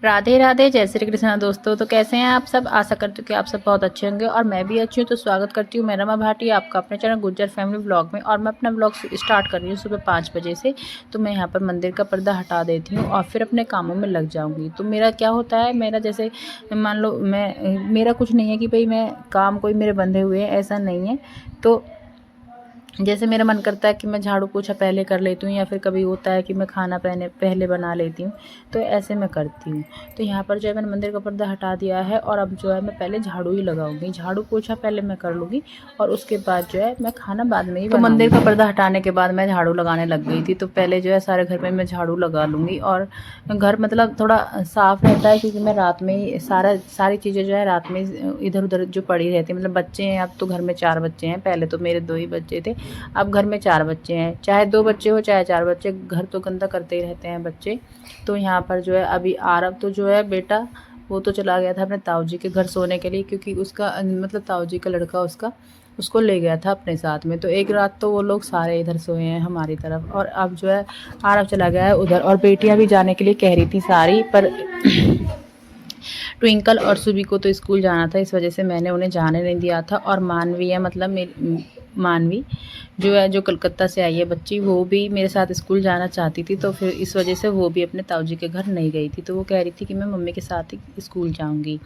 राधे राधे, जय श्री कृष्णा दोस्तों। तो कैसे हैं आप सब? आशा करती हूँ कि आप सब बहुत अच्छे होंगे और मैं भी अच्छी हूँ। तो स्वागत करती हूँ मैं रमा भाटी आपका अपने चैनल गुज्जर फैमिली व्लॉग में। और मैं अपना व्लॉग स्टार्ट कर रही हूँ सुबह 5 बजे से। तो मैं यहाँ पर मंदिर का पर्दा हटा देती हूँ और फिर अपने कामों में लग जाऊँगी। तो मेरा क्या होता है, मेरा जैसे मान लो मेरा कुछ नहीं है कि भाई मैं काम कोई मेरे बंधे हुए हैं, ऐसा नहीं है। तो जैसे मेरा मन करता है कि मैं झाड़ू पोछा पहले कर लेती हूँ, या फिर कभी होता है कि मैं खाना पहले बना लेती हूँ, तो ऐसे मैं करती हूँ। तो यहाँ पर जो है मैंने मंदिर का पर्दा हटा दिया है और अब जो है मैं पहले झाड़ू ही लगाऊंगी। झाड़ू पोछा पहले मैं कर लूँगी और उसके बाद जो है मैं खाना बाद में ही बनाऊंगी। तो मंदिर का पर्दा हटाने के बाद मैं झाड़ू लगाने लग गई थी। तो पहले जो है सारे घर में मैं झाड़ू लगा लूँगी और घर मतलब थोड़ा साफ़ रहता है, क्योंकि मैं रात में ही सारी चीज़ें जो है रात में इधर उधर जो पड़ी रहती है। मतलब बच्चे हैं, अब तो घर में 4 बच्चे हैं, पहले तो मेरे 2 ही बच्चे थे, अब घर में 4 बच्चे हैं। चाहे 2 बच्चे हो चाहे 4 बच्चे, घर तो गंदा करते ही रहते हैं बच्चे। तो यहाँ पर जो है अभी आरव तो जो है बेटा, वो तो चला गया था अपने ताऊ जी के घर सोने के लिए, क्योंकि उसका मतलब ताऊ जी का लड़का उसको ले गया था अपने साथ में। तो एक रात तो वो लोग सारे इधर सोए हैं हमारी तरफ, और अब जो है आरव चला गया है उधर। और बेटियां भी जाने के लिए कह रही थी सारी, पर ट्विंकल और सुबी को तो स्कूल जाना था, इस वजह से मैंने उन्हें जाने नहीं दिया था। और मानवी है, मतलब मानवी जो है, जो कलकत्ता से आई है बच्ची, वो भी मेरे साथ स्कूल जाना चाहती थी। तो फिर इस वजह से वो भी अपने ताऊ जी के घर नहीं गई थी। तो वो कह रही थी कि मैं मम्मी के साथ ही स्कूल जाऊंगी।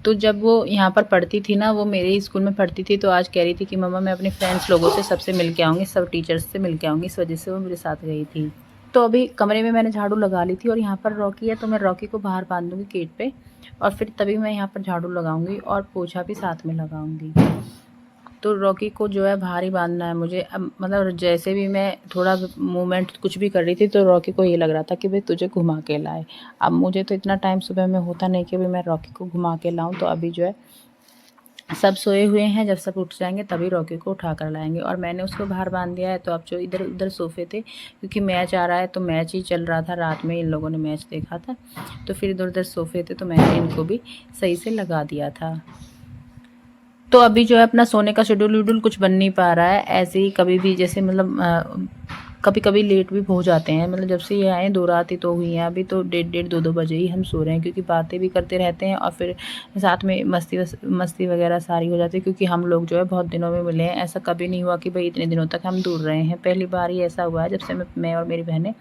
तो जब वो यहाँ पर पढ़ती थी ना, वो मेरे ही स्कूल में पढ़ती थी, तो आज कह रही थी कि मम्मा मैं अपनी फ्रेंड्स लोगों से सबसे मिल के आऊँगी, सब टीचर्स से मिल के आऊँगी। इस वजह से वो मेरे साथ गई थी। तो अभी कमरे में मैंने झाड़ू लगा ली थी और यहाँ पर रॉकी है, तो मैं रॉकी को बाहर बांध दूँगी गेट पे, और फिर तभी मैं यहाँ पर झाड़ू लगाऊंगी और पोछा भी साथ में लगाऊंगी। तो रॉकी को जो है बाहर ही बांधना है मुझे। अब मतलब जैसे भी मैं थोड़ा मूवमेंट कुछ भी कर रही थी, तो रॉकी को ये लग रहा था कि भाई तुझे घुमा के लाए। अब मुझे तो इतना टाइम सुबह में होता नहीं कि भाई मैं रॉकी को घुमा के लाऊं। तो अभी जो है सब सोए हुए हैं, जब सब उठ जाएंगे तभी रॉकी को उठा कर लाएंगे। और मैंने उसको बाहर बांध दिया है। तो अब जो इधर उधर सोफे थे, क्योंकि मैच आ रहा है, तो मैच ही चल रहा था, रात में इन लोगों ने मैच देखा था, तो फिर इधर उधर सोफे थे, तो मैंने इनको भी सही से लगा दिया था। तो अभी जो है अपना सोने का शेड्यूल व्यूड्यूल कुछ बन नहीं पा रहा है, ऐसे ही कभी भी जैसे मतलब कभी कभी लेट भी हो जाते हैं। मतलब जब से ये आए 2 रात ही तो हुई हैं, अभी तो 1:30 2 बजे ही हम सो रहे हैं, क्योंकि बातें भी करते रहते हैं और फिर साथ में मस्ती वगैरह सारी हो जाती है। क्योंकि हम लोग जो है बहुत दिनों में मिले हैं, ऐसा कभी नहीं हुआ कि भाई इतने दिनों तक हम दूर रहे हैं। पहली बार ही ऐसा हुआ है जब से मैं और मेरी बहनें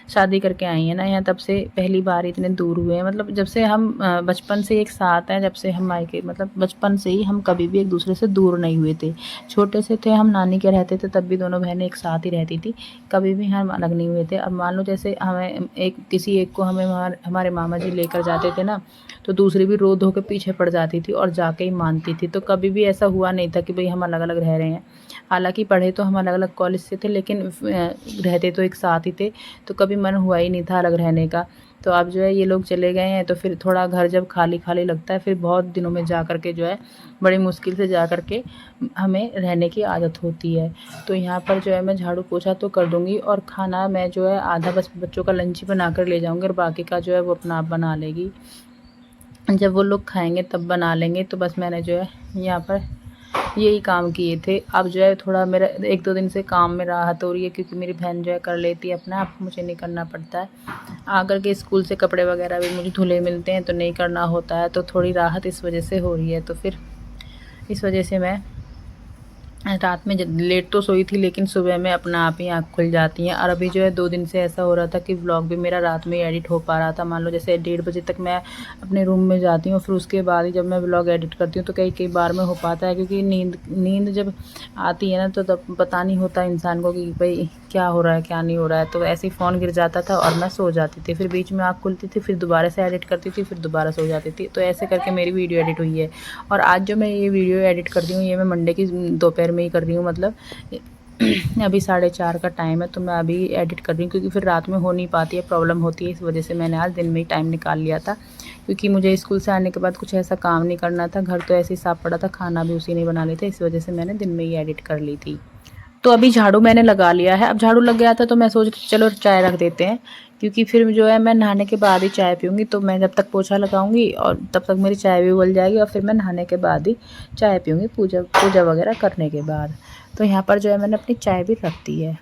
शादी करके आई हैं ना यहाँ, तब से पहली बार इतने दूर हुए हैं। मतलब जब से हम बचपन से एक साथ हैं, जब से हम मायके मतलब बचपन से ही हम कभी भी एक दूसरे से दूर नहीं हुए थे। छोटे से थे हम, नानी के रहते थे, तब भी दोनों बहनें एक साथ ही रहती थी, कभी भी हम अलग नहीं हुए थे। अब मान लो जैसे हमें किसी एक को हमें हमारे मामा जी लेकर जाते थे ना, तो दूसरी भी रो धो के पीछे पड़ जाती थी और जाके ही मानती थी। तो कभी भी ऐसा हुआ नहीं था कि भाई हम अलग अलग रह रहे हैं। हालांकि पढ़े तो हम अलग अलग कॉलेज से थे, लेकिन रहते तो एक साथ ही थे, तो कभी मन हुआ ही नहीं था अलग रहने का। तो अब जो है ये लोग चले गए हैं, तो फिर थोड़ा घर जब खाली खाली लगता है, फिर बहुत दिनों में जा कर के जो है बड़ी मुश्किल से जा कर के हमें रहने की आदत होती है। तो यहाँ पर जो है मैं झाड़ू पोछा तो कर दूँगी, और खाना मैं जो है आधा बस बच्चों का लंच ही बना कर ले जाऊँगी, और बाकी का जो है वो अपना आप बना लेगी। जब वो लोग खाएंगे तब बना लेंगे। तो बस मैंने जो है यहाँ पर यही काम किए थे। अब जो है थोड़ा मेरा 1-2 दिन से काम में राहत हो रही है, क्योंकि मेरी बहन जो है कर लेती है अपना आप, मुझे नहीं करना पड़ता है। आकर के स्कूल से कपड़े वगैरह भी मुझे धुले मिलते हैं, तो नहीं करना होता है, तो थोड़ी राहत इस वजह से हो रही है। तो फिर इस वजह से मैं रात में लेट तो सोई थी, लेकिन सुबह में अपना आप ही आँख खुल जाती हैं। और अभी जो है 2 दिन से ऐसा हो रहा था कि व्लॉग भी मेरा रात में एडिट हो पा रहा था। मान लो जैसे 1:30 बजे तक मैं अपने रूम में जाती हूँ, फिर उसके बाद ही जब मैं व्लॉग एडिट करती हूँ, तो कई बार में हो पाता है, क्योंकि नींद जब आती है ना, तो तब पता नहीं होता इंसान को कि भाई क्या हो रहा है क्या नहीं हो रहा है। तो ऐसे ही फ़ोन गिर जाता था और मैं सो जाती थी, फिर बीच में आँख खुलती थी, फिर दोबारा से एडिट करती थी, फिर दोबारा सो जाती थी। तो ऐसे करके मेरी वीडियो एडिट हुई है। और आज जो मैं ये वीडियो एडिट कर रही हूँ, ये मैं मंडे की दोपहर में ही कर रही हूँ। मतलब अभी 4:30 का टाइम है, तो मैं अभी एडिट कर रही हूँ, क्योंकि फिर रात में हो नहीं पाती है, प्रॉब्लम होती है। इस वजह से मैंने आज दिन में ही टाइम निकाल लिया था, क्योंकि मुझे स्कूल से आने के बाद कुछ ऐसा काम नहीं करना था। घर तो ऐसे ही साफ पड़ा था, खाना भी उसी ने बना लिया था, इस वजह से मैंने दिन में ही एडिट कर ली थी। तो अभी झाड़ू मैंने लगा लिया है। अब झाड़ू लग गया था, तो मैं सोच रही चलो चाय रख देते हैं, क्योंकि फिर जो है मैं नहाने के बाद ही चाय पीऊँगी। तो मैं जब तक पोछा लगाऊंगी और तब तक मेरी चाय भी उबल जाएगी, और फिर मैं नहाने के बाद ही चाय पीऊँगी, पूजा वगैरह करने के बाद। तो यहाँ पर जो है मैंने अपनी चाय भी रख दी है।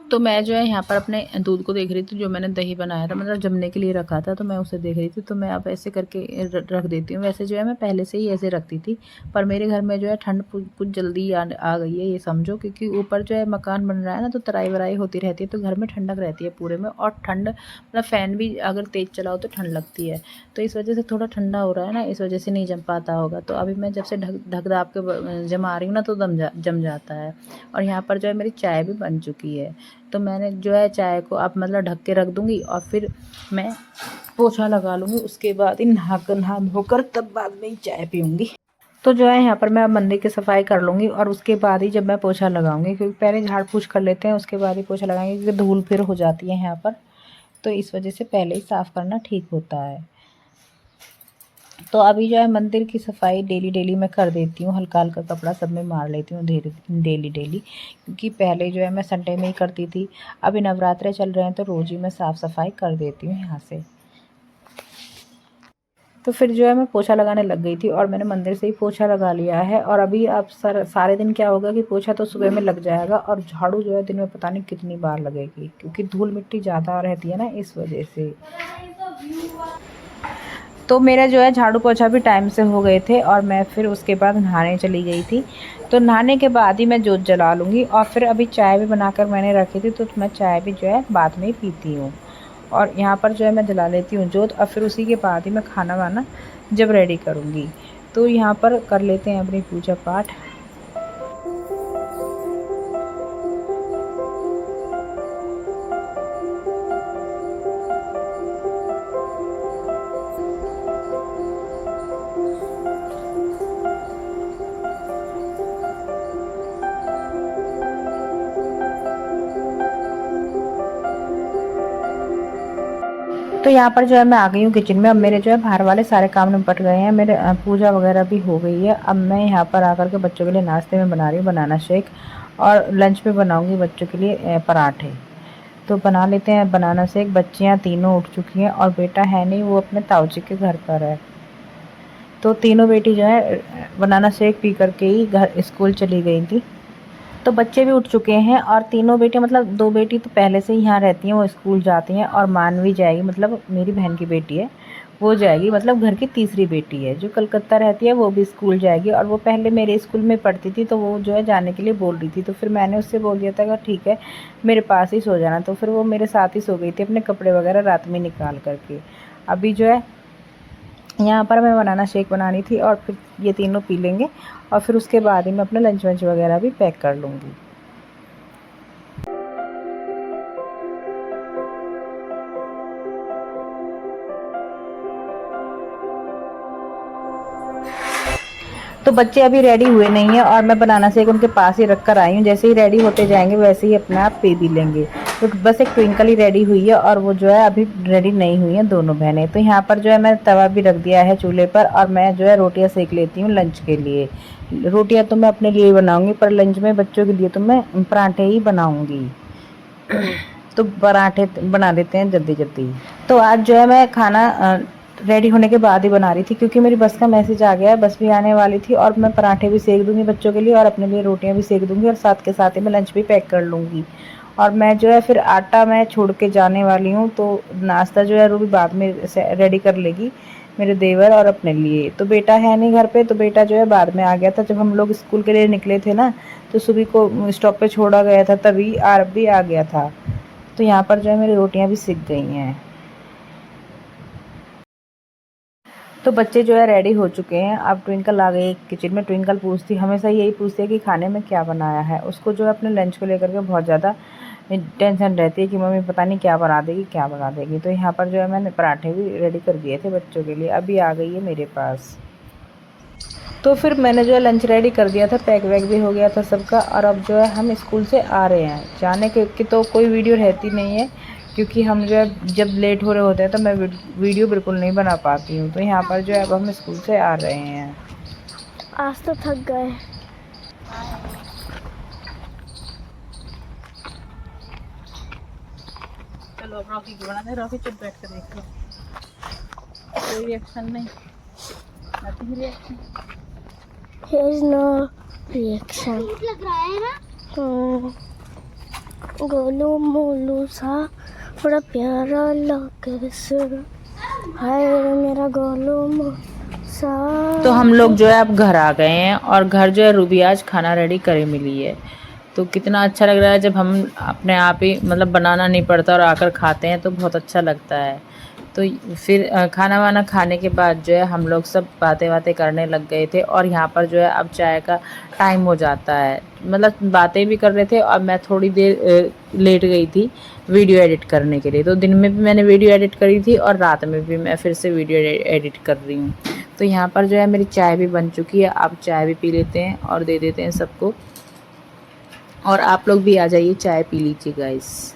तो मैं जो है यहाँ पर अपने दूध को देख रही थी, जो मैंने दही बनाया था मतलब जमने के लिए रखा था, तो मैं उसे देख रही थी। तो मैं अब ऐसे करके रख देती हूँ। वैसे जो है मैं पहले से ही ऐसे रखती थी, पर मेरे घर में जो है ठंड कुछ जल्दी आ गई है, ये समझो, क्योंकि ऊपर जो है मकान बन रहा है ना, तो तराई वराई होती रहती है, तो घर में ठंडक रहती है पूरे में। और ठंड मतलब फ़ैन भी अगर तेज़ चलाओ तो ठंड लगती है, तो इस वजह से थोड़ा ठंडा हो रहा है ना, इस वजह से नहीं जम पाता होगा। तो अभी मैं जब से ढक दाब के जमा रही हूँ ना, तो जम जाता है। और यहाँ पर जो है मेरी चाय भी बन चुकी है। तो मैंने जो है चाय को अब मतलब ढक के रख दूँगी और फिर मैं पोछा लगा लूँगी। उसके बाद ही नहा धोकर तब बाद में ही चाय पीऊँगी। तो जो है यहाँ पर मैं अब मंदिर की सफाई कर लूँगी और उसके बाद ही जब मैं पोछा लगाऊँगी, क्योंकि पहले झाड़ पूछ कर लेते हैं, उसके बाद ही पोछा लगाएंगे, क्योंकि धूल फिर हो जाती है यहाँ पर। तो इस वजह से पहले ही साफ़ करना ठीक होता है। तो अभी जो है मंदिर की सफाई डेली मैं कर देती हूँ, हल्का कपड़ा सब में मार लेती हूँ डेली, क्योंकि पहले जो है मैं संडे में ही करती थी। अभी नवरात्रे चल रहे हैं तो रोज़ ही मैं साफ़ सफाई कर देती हूँ यहाँ से। तो फिर जो है मैं पोछा लगाने लग गई थी और मैंने मंदिर से ही पोछा लगा लिया है। और अभी अब सारे दिन क्या होगा कि पोछा तो सुबह में लग जाएगा और झाड़ू जो है दिन में पता नहीं कितनी बार लगेगी, क्योंकि धूल मिट्टी ज़्यादा रहती है ना, इस वजह से। तो मेरा जो है झाड़ू पोछा भी टाइम से हो गए थे और मैं फिर उसके बाद नहाने चली गई थी। तो नहाने के बाद ही मैं जोत जला लूँगी। और फिर अभी चाय भी बनाकर मैंने रखी थी, तो मैं चाय भी जो है बाद में ही पीती हूँ। और यहाँ पर जो है मैं जला लेती हूँ जोत, और फिर उसी के बाद ही मैं खाना वाना जब रेडी करूँगी। तो यहाँ पर कर लेते हैं अपनी पूजा पाठ। तो यहाँ पर जो है मैं आ गई हूँ किचन में। अब मेरे जो है बाहर वाले सारे काम निपट गए हैं, मेरे पूजा वगैरह भी हो गई है। अब मैं यहाँ पर आकर के बच्चों के लिए नाश्ते में बना रही हूँ बनाना शेक, और लंच में बनाऊँगी बच्चों के लिए पराठे। तो बना लेते हैं बनाना शेक। बच्चियाँ तीनों उठ चुकी हैं और बेटा है नहीं, वो अपने ताऊ जी के घर पर है। तो तीनों बेटी जो है बनाना शेक पी करके ही घर स्कूल चली गई थी। तो बच्चे भी उठ चुके हैं और तीनों बेटे मतलब 2 बेटी तो पहले से ही यहाँ रहती हैं, वो स्कूल जाती हैं। और मानवी जाएगी, मतलब मेरी बहन की बेटी है, वो जाएगी, मतलब घर की तीसरी बेटी है जो कलकत्ता रहती है, वो भी स्कूल जाएगी। और वो पहले मेरे स्कूल में पढ़ती थी, तो वो जो है जाने के लिए बोल रही थी। तो फिर मैंने उससे बोल दिया था कि ठीक है मेरे पास ही सो जाना। तो फिर वो मेरे साथ ही सो गई थी, अपने कपड़े वगैरह रात में निकाल करके। अभी जो है यहाँ पर मैं बनाना शेक बनानी थी और फिर ये तीनों पी लेंगे, और फिर उसके बाद ही मैं अपना लंच वंच वगैरह भी पैक कर लूँगी। तो बच्चे अभी रेडी हुए नहीं हैं और मैं बनाना शेक उनके पास ही रख कर आई हूँ। जैसे ही रेडी होते जाएंगे वैसे ही अपने आप पी भी लेंगे। तो बस एक ट्विंकल ही रेडी हुई है और वो जो है अभी रेडी नहीं हुई हैं दोनों बहनें। तो यहाँ पर जो है मैं तवा भी रख दिया है चूल्हे पर, और मैं जो है रोटियाँ सेक लेती हूँ लंच के लिए। रोटियाँ तो मैं अपने लिए ही बनाऊँगी, पर लंच में बच्चों के लिए तो मैं पराठे ही बनाऊँगी। तो पराठे बना देते हैं जल्दी। तो आज जो है मैं खाना रेडी होने के बाद ही बना रही थी, क्योंकि मेरी बस का मैसेज आ गया है, बस भी आने वाली थी। और मैं पराठे भी सेक दूंगी बच्चों के लिए और अपने लिए रोटियां भी सेक दूंगी, और साथ के साथ ही मैं लंच भी पैक कर लूँगी। और मैं जो है फिर आटा मैं छोड़ के जाने वाली हूँ, तो नाश्ता जो है वो भी बाद में रेडी कर लेगी मेरे देवर और अपने लिए। तो बेटा है नहीं घर पे, तो बेटा जो है बाद में आ गया था जब हम लोग स्कूल के लिए निकले थे ना, तो सुबह को स्टॉप पे छोड़ा गया था, तभी आरब भी आ गया था। तो यहाँ पर जो है मेरी रोटियाँ भी सिक गई हैं। तो बच्चे जो है रेडी हो चुके हैं। अब ट्विंकल आ गई किचन में। ट्विंकल पूछती, हमेशा यही पूछती है कि खाने में क्या बनाया है। उसको जो है अपने लंच को लेकर के बहुत ज़्यादा टेंशन रहती है कि मम्मी पता नहीं क्या बना देगी। तो यहाँ पर जो है मैंने पराठे भी रेडी कर दिए थे बच्चों के लिए, अभी आ गई है मेरे पास। तो फिर मैंने जो है लंच रेडी कर दिया था, पैक वैक भी हो गया था सबका। और अब जो है हम स्कूल से आ रहे हैं। जाने की तो कोई वीडियो रहती नहीं है, क्योंकि हम जो है जब लेट हो रहे होते हैं तो मैं वीडियो बिल्कुल नहीं बना पाती हूँ। तो यहाँ पर जो है अब हम स्कूल से आ रहे हैं। आज तो थक गए। चलो अब रॉकी की बना दे। रॉकी चुप बैठ कर देख लो, कोई रिएक्शन नहीं, nothing reaction. There is no reaction. लग रहा है ना। गोलू मोलू सा बड़ा प्यारा लगे सुर हाय रे मेरा गोलू मोलू सा। तो हम लोग जो है अब घर आ गए हैं और घर जो है रूबी आज खाना रेडी करे मिली है। तो कितना अच्छा लग रहा है जब हम अपने आप ही मतलब बनाना नहीं पड़ता और आकर खाते हैं तो बहुत अच्छा लगता है। तो फिर खाना वाना खाने के बाद जो है हम लोग सब बातें करने लग गए थे और यहाँ पर जो है अब चाय का टाइम हो जाता है। मतलब बातें भी कर रहे थे और मैं थोड़ी देर लेट गई थी वीडियो एडिट करने के लिए। तो दिन में भी मैंने वीडियो एडिट करी थी और रात में भी मैं फिर से वीडियो एडिट कर रही हूँ। तो यहाँ पर जो है मेरी चाय भी बन चुकी है। अब चाय भी पी लेते हैं और दे देते हैं सबको। और आप लोग भी आ जाइए चाय पी लीजिए गाइस।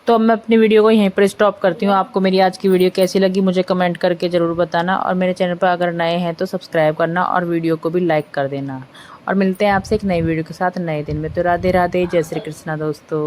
तो अब मैं अपनी वीडियो को यहीं पर स्टॉप करती हूँ। आपको मेरी आज की वीडियो कैसी लगी मुझे कमेंट करके ज़रूर बताना और मेरे चैनल पर अगर नए हैं तो सब्सक्राइब करना और वीडियो को भी लाइक कर देना। और मिलते हैं आपसे एक नई वीडियो के साथ नए दिन में। तो राधे राधे, जय श्री कृष्णा दोस्तों।